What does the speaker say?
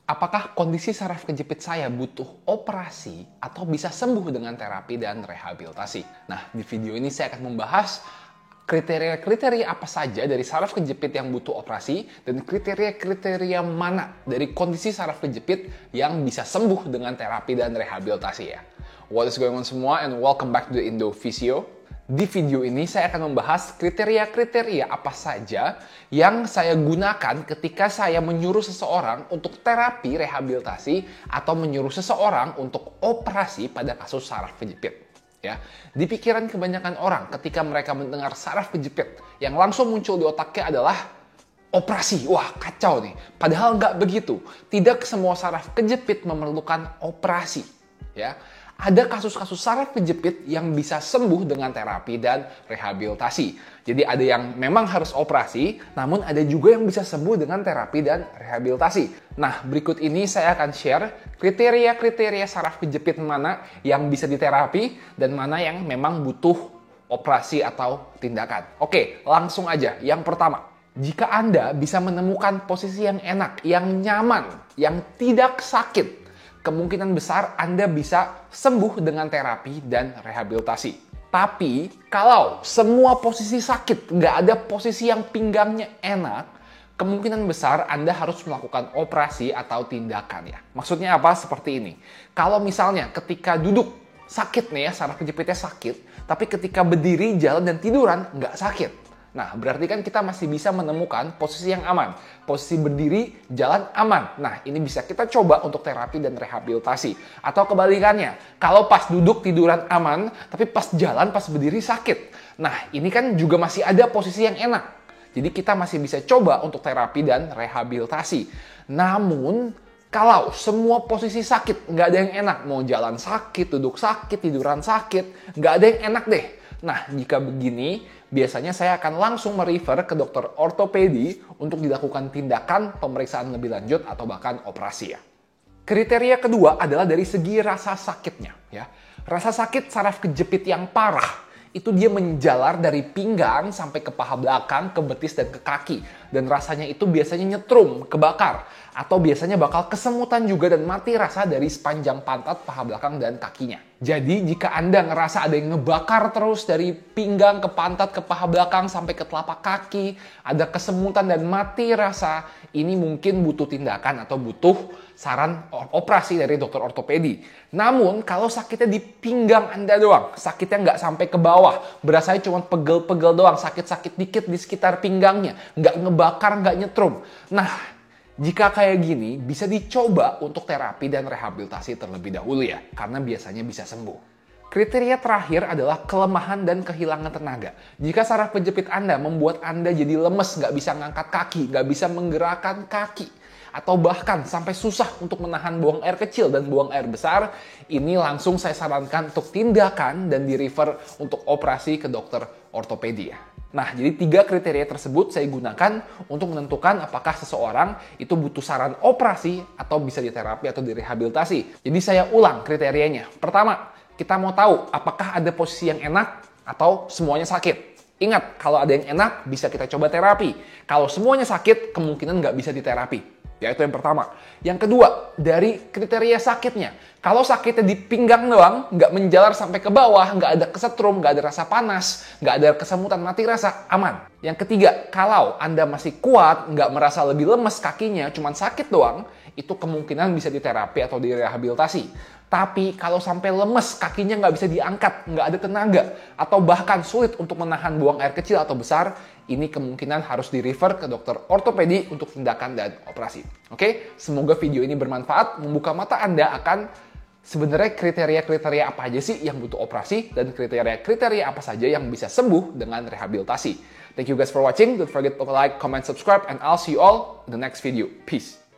Apakah kondisi saraf kejepit saya butuh operasi atau bisa sembuh dengan terapi dan rehabilitasi? Nah, di video ini saya akan membahas kriteria-kriteria apa saja dari saraf kejepit yang butuh operasi dan kriteria-kriteria mana dari kondisi saraf kejepit yang bisa sembuh dengan terapi dan rehabilitasi ya. What is going on semua, and welcome back to the Indo Physio. Di video ini saya akan membahas kriteria-kriteria apa saja yang saya gunakan ketika saya menyuruh seseorang untuk terapi rehabilitasi atau menyuruh seseorang untuk operasi pada kasus saraf kejepit. Ya, di pikiran kebanyakan orang ketika mereka mendengar saraf kejepit, yang langsung muncul di otaknya adalah operasi. Wah, kacau nih. Padahal nggak begitu. Tidak semua saraf kejepit memerlukan operasi. Ya. Ada kasus-kasus saraf kejepit yang bisa sembuh dengan terapi dan rehabilitasi. Jadi ada yang memang harus operasi, namun ada juga yang bisa sembuh dengan terapi dan rehabilitasi. Nah, berikut ini saya akan share kriteria-kriteria saraf kejepit mana yang bisa diterapi dan mana yang memang butuh operasi atau tindakan. Oke, langsung aja. Yang pertama, jika Anda bisa menemukan posisi yang enak, yang nyaman, yang tidak sakit, kemungkinan besar Anda bisa sembuh dengan terapi dan rehabilitasi. Tapi kalau semua posisi sakit, nggak ada posisi yang pinggangnya enak, kemungkinan besar Anda harus melakukan operasi atau tindakan ya. Maksudnya apa? Seperti ini. Kalau misalnya ketika duduk sakit nih ya, saraf kejepitnya sakit, tapi ketika berdiri, jalan, dan tiduran nggak sakit. Nah, berarti kan kita masih bisa menemukan posisi yang aman. Posisi berdiri, jalan aman. Nah, ini bisa kita coba untuk terapi dan rehabilitasi. Atau kebalikannya, kalau pas duduk tiduran aman, tapi pas jalan, pas berdiri sakit. Nah, ini kan juga masih ada posisi yang enak. Jadi kita masih bisa coba untuk terapi dan rehabilitasi. Namun, kalau semua posisi sakit, nggak ada yang enak. Mau jalan sakit, duduk sakit, tiduran sakit, nggak ada yang enak deh. Nah, jika begini, biasanya saya akan langsung merefer ke dokter ortopedi untuk dilakukan tindakan pemeriksaan lebih lanjut atau bahkan operasi ya. Kriteria kedua adalah dari segi rasa sakitnya ya. Rasa sakit saraf kejepit yang parah itu dia menjalar dari pinggang sampai ke paha belakang, ke betis dan ke kaki. Dan rasanya itu biasanya nyetrum, kebakar. Atau biasanya bakal kesemutan juga dan mati rasa dari sepanjang pantat, paha belakang, dan kakinya. Jadi jika Anda ngerasa ada yang ngebakar terus dari pinggang ke pantat, ke paha belakang, sampai ke telapak kaki, ada kesemutan dan mati rasa, ini mungkin butuh tindakan atau butuh saran operasi dari dokter ortopedi. Namun kalau sakitnya di pinggang Anda doang, sakitnya nggak sampai ke bawah, berasanya cuma pegel-pegel doang, sakit-sakit dikit di sekitar pinggangnya, nggak ngebakar, nggak nyetrum. Nah, jika kayak gini, bisa dicoba untuk terapi dan rehabilitasi terlebih dahulu ya, karena biasanya bisa sembuh. Kriteria terakhir adalah kelemahan dan kehilangan tenaga. Jika saraf kejepit Anda membuat Anda jadi lemes, nggak bisa ngangkat kaki, nggak bisa menggerakkan kaki, atau bahkan sampai susah untuk menahan buang air kecil dan buang air besar, ini langsung saya sarankan untuk tindakan dan di-refer untuk operasi ke dokter ortopedi ya. Nah, jadi 3 kriteria tersebut saya gunakan untuk menentukan apakah seseorang itu butuh saran operasi atau bisa diterapi atau direhabilitasi. Jadi saya ulang kriterianya. Pertama, kita mau tahu apakah ada posisi yang enak atau semuanya sakit. Ingat, kalau ada yang enak bisa kita coba terapi. Kalau semuanya sakit, kemungkinan nggak bisa diterapi. Ya, itu yang pertama. Yang kedua, dari kriteria sakitnya. Kalau sakitnya di pinggang doang, nggak menjalar sampai ke bawah, nggak ada kesetrum, nggak ada rasa panas, nggak ada kesemutan, mati rasa, aman. Yang ketiga, kalau Anda masih kuat, nggak merasa lebih lemes kakinya, cuma sakit doang, itu kemungkinan bisa diterapi atau direhabilitasi. Tapi kalau sampai lemes, kakinya nggak bisa diangkat, nggak ada tenaga, atau bahkan sulit untuk menahan buang air kecil atau besar, ini kemungkinan harus di-refer ke dokter ortopedi untuk tindakan dan operasi. Oke, semoga video ini bermanfaat, membuka mata Anda akan sebenarnya kriteria-kriteria apa aja sih yang butuh operasi dan kriteria-kriteria apa saja yang bisa sembuh dengan rehabilitasi. Thank you guys for watching. Don't forget to like, comment, subscribe, and I'll see you all in the next video. Peace.